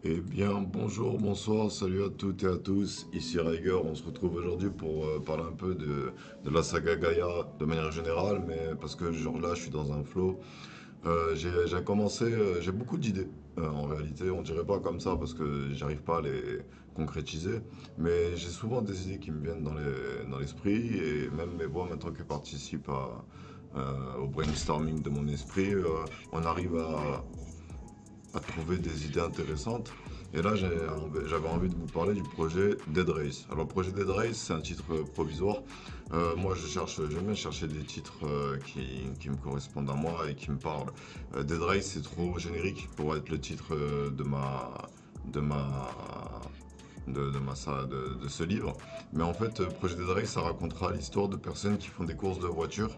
Eh bien, bonjour, bonsoir, salut à toutes et à tous. Ici Riger, on se retrouve aujourd'hui pour parler un peu de la saga Gaia de manière générale, mais parce que genre là, je suis dans un flow. J'ai commencé, j'ai beaucoup d'idées. En réalité, on dirait pas comme ça parce que j'arrive pas à les concrétiser, mais j'ai souvent des idées qui me viennent dans l'esprit et même mes voix maintenant qui participent au brainstorming de mon esprit, on arrive à trouver des idées intéressantes. Et là, j'avais envie de vous parler du projet Dead Race. Alors, le projet Dead Race, c'est un titre provisoire. Moi, j'aime bien chercher des titres qui me correspondent à moi et qui me parlent. Dead Race, c'est trop générique pour être le titre de ma, de ce livre. Mais en fait, Projet Dead Race, ça racontera l'histoire de personnes qui font des courses de voitures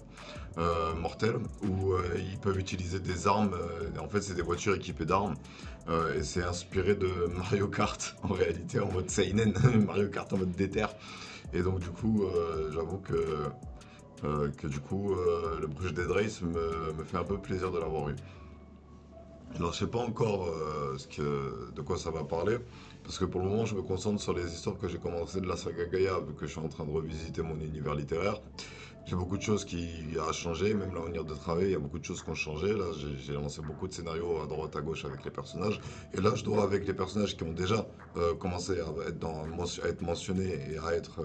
mortelles où ils peuvent utiliser des armes. En fait, c'est des voitures équipées d'armes. Et c'est inspiré de Mario Kart en réalité, en mode Seinen, Mario Kart en mode déter. Et donc, du coup, j'avoue que du coup, le projet Dead Race me fait un peu plaisir de l'avoir eu. Alors, je sais pas encore de quoi ça va parler, parce que pour le moment, je me concentre sur les histoires que j'ai commencé de la saga Gaia, vu que je suis en train de revisiter mon univers littéraire. J'ai beaucoup de choses qui a changé, même la manière de travailler, il y a beaucoup de choses qui ont changé. Là, j'ai lancé beaucoup de scénarios à droite, à gauche avec les personnages. Et là, je dois, avec les personnages qui ont déjà commencé à être, à être mentionnés et à être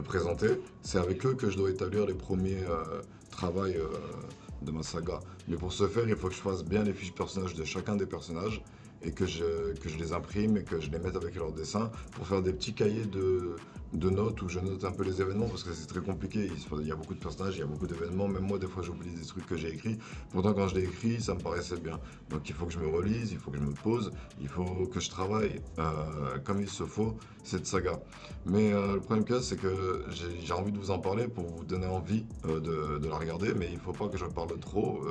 présentés, c'est avec eux que je dois établir les premiers travaux de ma saga. Mais pour ce faire, il faut que je fasse bien les fiches personnages de chacun des personnages et que je les imprime et que je les mette avec leurs dessins pour faire des petits cahiers de notes où je note un peu les événements parce que c'est très compliqué. Il y a beaucoup de personnages, il y a beaucoup d'événements. Même moi, des fois, j'oublie des trucs que j'ai écrits. Pourtant, quand je l'ai écrit, ça me paraissait bien. Donc, il faut que je me relise, il faut que je me pose, il faut que je travaille comme il se faut cette saga. Mais le problème qu'il y a, c'est que j'ai envie de vous en parler pour vous donner envie de la regarder, mais il faut pas que je parle trop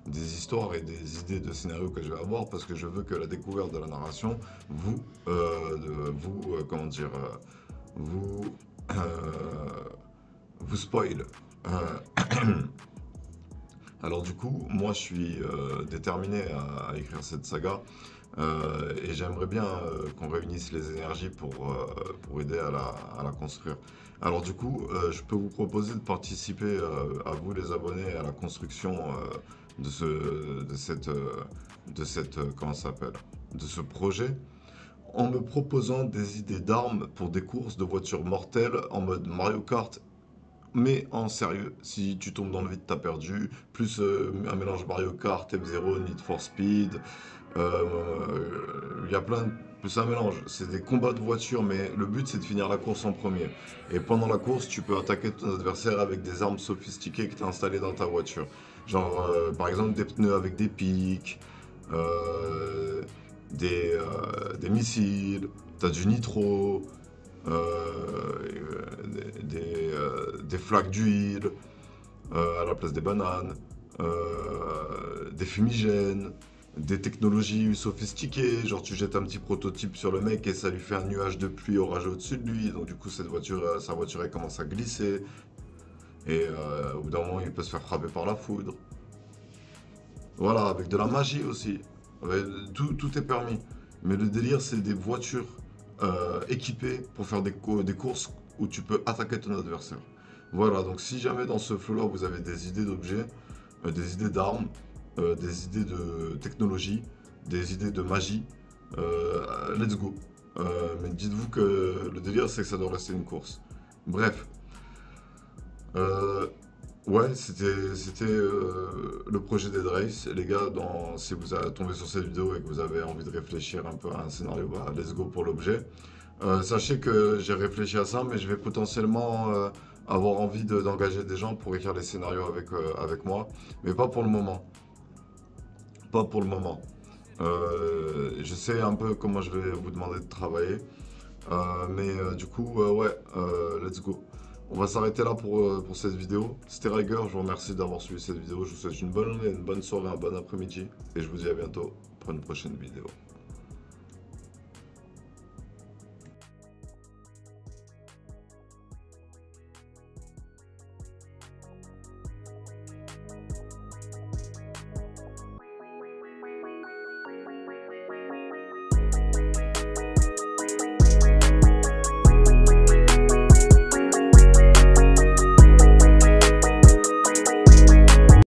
des histoires et des idées de scénarios que je vais avoir parce que je veux que la découverte de la narration comment dire, vous, euh, vous spoil. Alors du coup, moi je suis déterminé à écrire cette saga et j'aimerais bien qu'on réunisse les énergies pour aider à la construire. Alors du coup, je peux vous proposer de participer à vous les abonnés à la construction de cette comment ça s'appelle, de ce projet en me proposant des idées d'armes pour des courses de voitures mortelles en mode Mario Kart mais en sérieux, si tu tombes dans le vide, t'as perdu. Plus un mélange Mario Kart, F-Zero, Need for Speed. Il y a plein de... C'est un mélange. C'est des combats de voitures, mais le but c'est de finir la course en premier. Et pendant la course, tu peux attaquer ton adversaire avec des armes sophistiquées que tu as installées dans ta voiture. Genre, par exemple, des pneus avec des pics, euh, des missiles, t'as du nitro, des flaques d'huile à la place des bananes, des fumigènes, des technologies sophistiquées, genre tu jettes un petit prototype sur le mec et ça lui fait un nuage de pluie orageux au-dessus de lui, donc du coup sa voiture elle commence à glisser, et au bout d'un moment il peut se faire frapper par la foudre. Voilà, avec de la magie aussi. Ouais, tout est permis. Mais le délire, c'est des voitures équipées pour faire des courses où tu peux attaquer ton adversaire. Voilà, donc si jamais dans ce flow-là, vous avez des idées d'objets, des idées d'armes, des idées de technologie, des idées de magie, let's go. Mais dites-vous que le délire, c'est que ça doit rester une course. Bref, euh, ouais, c'était le projet Dead Race. Et les gars, si vous tombez sur cette vidéo et que vous avez envie de réfléchir un peu à un scénario, bah, let's go pour l'objet. Sachez que j'ai réfléchi à ça, mais je vais potentiellement avoir envie d'engager des gens pour écrire les scénarios avec moi, mais pas pour le moment. Pas pour le moment. Je sais un peu comment je vais vous demander de travailler. Mais du coup, ouais, let's go. On va s'arrêter là pour cette vidéo. C'était Riger, je vous remercie d'avoir suivi cette vidéo. Je vous souhaite une bonne journée, une bonne soirée, un bon après-midi. Et je vous dis à bientôt pour une prochaine vidéo.